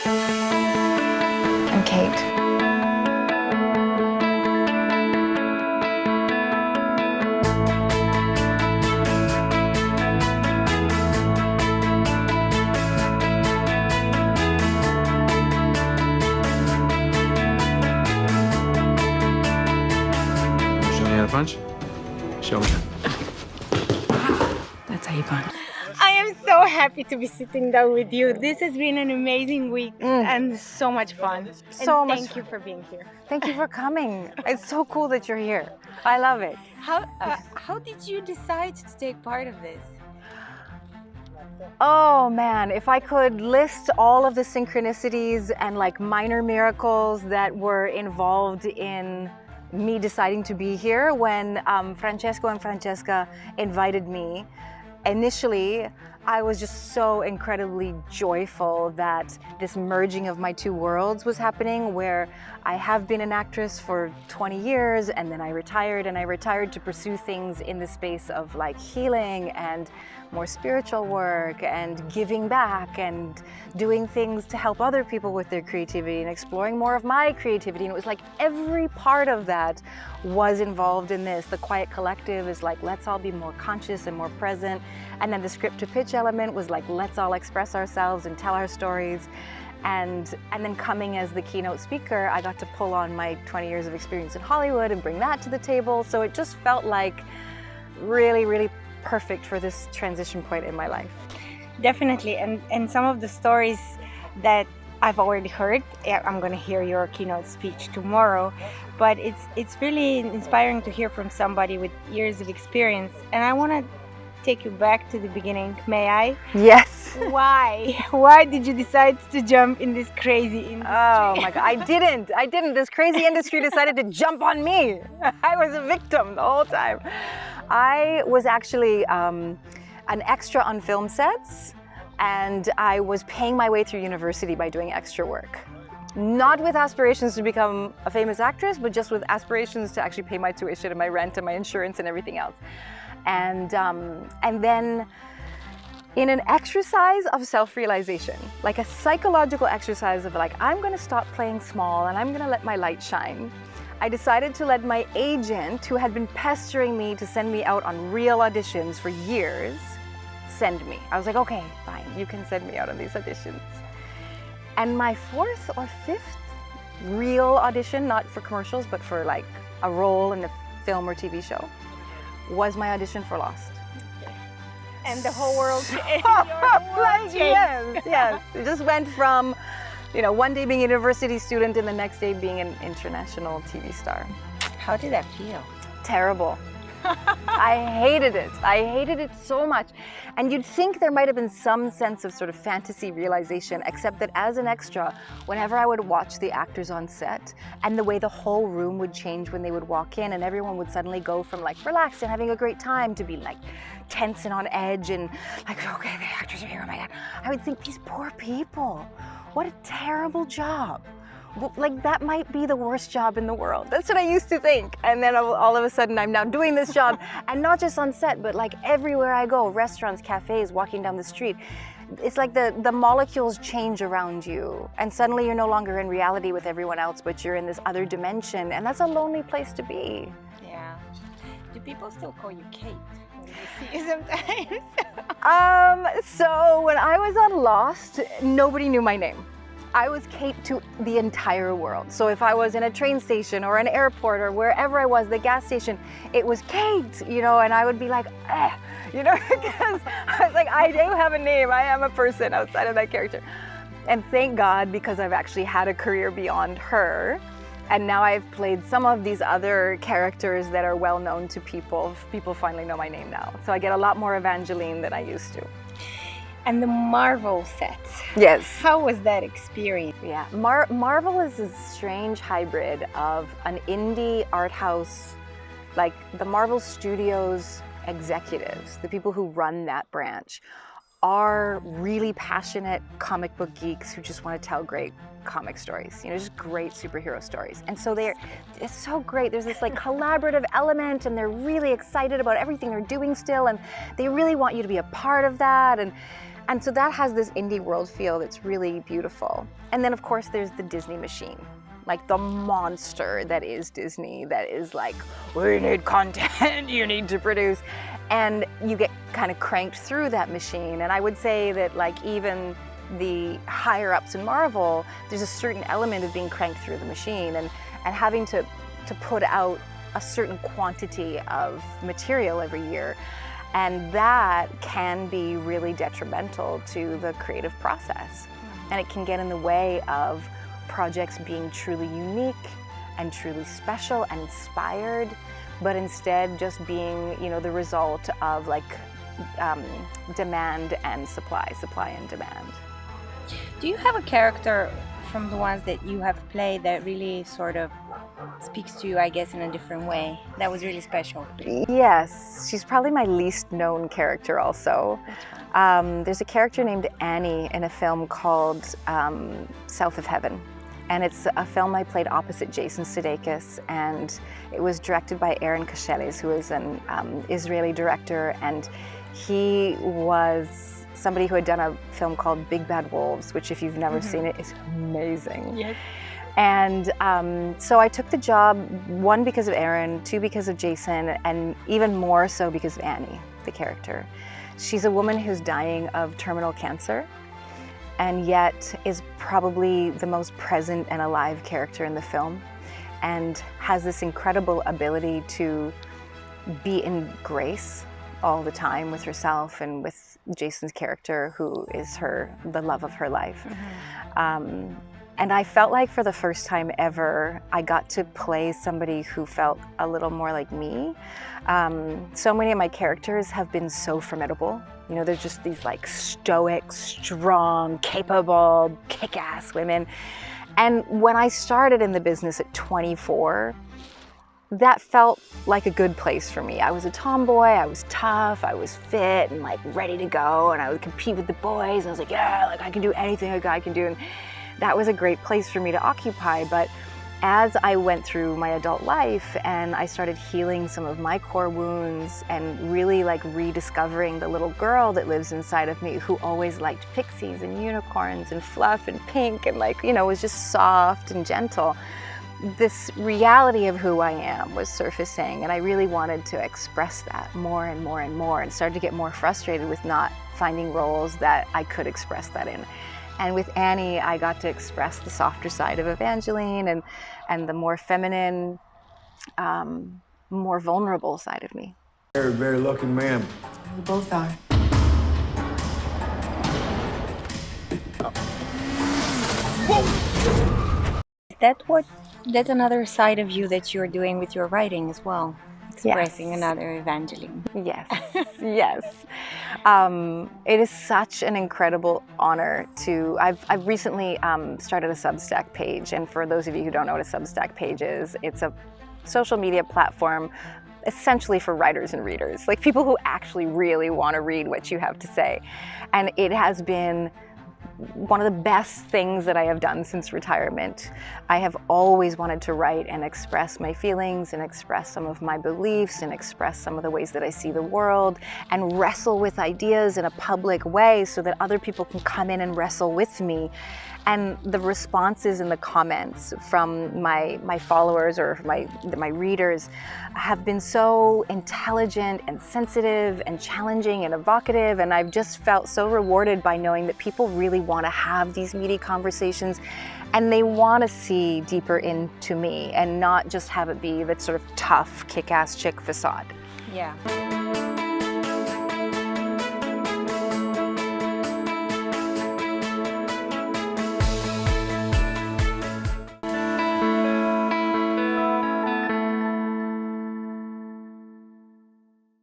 I'm Kate. Punch? Show me. That's how you punch. I am so happy to be sitting down with you. This has been an amazing week and so much fun. Thank you for being here. Thank you for coming. It's so cool that you're here. I love it. How did you decide to take part of this? Oh man, if I could list all of the synchronicities and like minor miracles that were involved in me deciding to be here when Francesco and Francesca invited me. Initially, I was just so incredibly joyful that this merging of my two worlds was happening, where I have been an actress for 20 years and then I retired to pursue things in the space of like healing and more spiritual work and giving back and doing things to help other people with their creativity and exploring more of my creativity. And it was like every part of that was involved in this. The Quiet Collective is like, let's all be more conscious and more present. And then the script to pitch element was like, let's all express ourselves and tell our stories. And then coming as the keynote speaker, I got to pull on my 20 years of experience in Hollywood and bring that to the table. So it just felt like really, really perfect for this transition point in my life. Definitely, and some of the stories that I've already heard, I'm going to hear your keynote speech tomorrow, but it's really inspiring to hear from somebody with years of experience. And I want to take you back to the beginning. May I? Yes. Why did you decide to jump in this crazy industry? Oh my God, I didn't. This crazy industry decided to jump on me. I was a victim the whole time. I was actually an extra on film sets, and I was paying my way through university by doing extra work. Not with aspirations to become a famous actress, but just with aspirations to actually pay my tuition and my rent and my insurance and everything else. And then in an exercise of self-realization, like a psychological exercise of like, I'm gonna stop playing small and I'm gonna let my light shine, I decided to let my agent, who had been pestering me to send me out on real auditions for years, send me. I was like, okay, fine, you can send me out on these auditions. And my fourth or fifth real audition, not for commercials, but for like a role in a film or TV show, was my audition for Lost. And the whole world, yes. It just went from, one day being a university student and the next day being an international TV star. How did that feel? Terrible. I hated it. I hated it so much. And you'd think there might have been some sense of sort of fantasy realization, except that as an extra, whenever I would watch the actors on set and the way the whole room would change when they would walk in, and everyone would suddenly go from like relaxed and having a great time to be like tense and on edge and like, okay, the actors are here, oh my God. I would think, these poor people, what a terrible job. Like, that might be the worst job in the world. That's what I used to think. And then all of a sudden I'm now doing this job, and not just on set, but like everywhere I go, restaurants, cafes, walking down the street. It's like the molecules change around you, and suddenly you're no longer in reality with everyone else, but you're in this other dimension, and that's a lonely place to be. Yeah. Do people still call you Kate when they see you sometimes? So when I was on Lost, nobody knew my name. I was Kate to the entire world. So if I was in a train station or an airport or wherever I was, the gas station, it was Kate, and I would be like, because I was like, I do have a name. I am a person outside of that character. And thank God, because I've actually had a career beyond her. And now I've played some of these other characters that are well known to people. People finally know my name now. So I get a lot more Evangeline than I used to. And the Marvel sets. Yes. How was that experience? Yeah, Marvel is a strange hybrid of an indie art house, like the Marvel Studios executives, the people who run that branch, are really passionate comic book geeks who just want to tell great comic stories, just great superhero stories. And so it's so great. There's this like collaborative element, and they're really excited about everything they're doing still, and they really want you to be a part of that. And so that has this indie world feel that's really beautiful. And then of course there's the Disney machine, like the monster that is Disney, that is like, we need content, you need to produce. And you get kind of cranked through that machine. And I would say that like even the higher ups in Marvel, there's a certain element of being cranked through the machine and having to put out a certain quantity of material every year. And that can be really detrimental to the creative process. And it can get in the way of projects being truly unique and truly special and inspired, but instead just being, you know, the result of like demand and supply and demand. Do you have a character from the ones that you have played that really sort of speaks to you, I guess, in a different way, that was really special? Yes, she's probably my least known character also. There's a character named Annie in a film called South of Heaven. And it's a film I played opposite Jason Sudeikis, and it was directed by Aaron Kasheles, who is an Israeli director, and he was somebody who had done a film called Big Bad Wolves, which if you've never seen it, is amazing. Yes. And so I took the job, one because of Aaron, two because of Jason, and even more so because of Annie, the character. She's a woman who's dying of terminal cancer, and yet is probably the most present and alive character in the film, and has this incredible ability to be in grace all the time with herself and with Jason's character, who is the love of her life. And I felt like for the first time ever, I got to play somebody who felt a little more like me. So many of my characters have been so formidable. You know, they're just these like stoic, strong, capable, kick-ass women. And when I started in the business at 24, that felt like a good place for me. I was a tomboy, I was tough, I was fit and like ready to go, and I would compete with the boys. I was like, yeah, like I can do anything a guy can do. And that was a great place for me to occupy. But as I went through my adult life and I started healing some of my core wounds and really like rediscovering the little girl that lives inside of me, who always liked pixies and unicorns and fluff and pink and like, you know, was just soft and gentle, this reality of who I am was surfacing, and I really wanted to express that more and more and more, and started to get more frustrated with not finding roles that I could express that in. And with Annie, I got to express the softer side of Evangeline and the more feminine, more vulnerable side of me. Very, very lucky man. We both are. That's another side of you that you're doing with your writing as well, expressing another Evangeline. Yes, yes. It is such an incredible honor to, I've recently started a Substack page, and for those of you who don't know what a Substack page is, it's a social media platform essentially for writers and readers, like people who actually really want to read what you have to say. And it has been one of the best things that I have done since retirement. I have always wanted to write and express my feelings and express some of my beliefs and express some of the ways that I see the world and wrestle with ideas in a public way so that other people can come in and wrestle with me. And the responses in the comments from my followers or my readers have been so intelligent and sensitive and challenging and evocative, and I've just felt so rewarded by knowing that people really want to have these meaty conversations, and they want to see deeper into me and not just have it be that sort of tough, kick-ass chick facade. Yeah.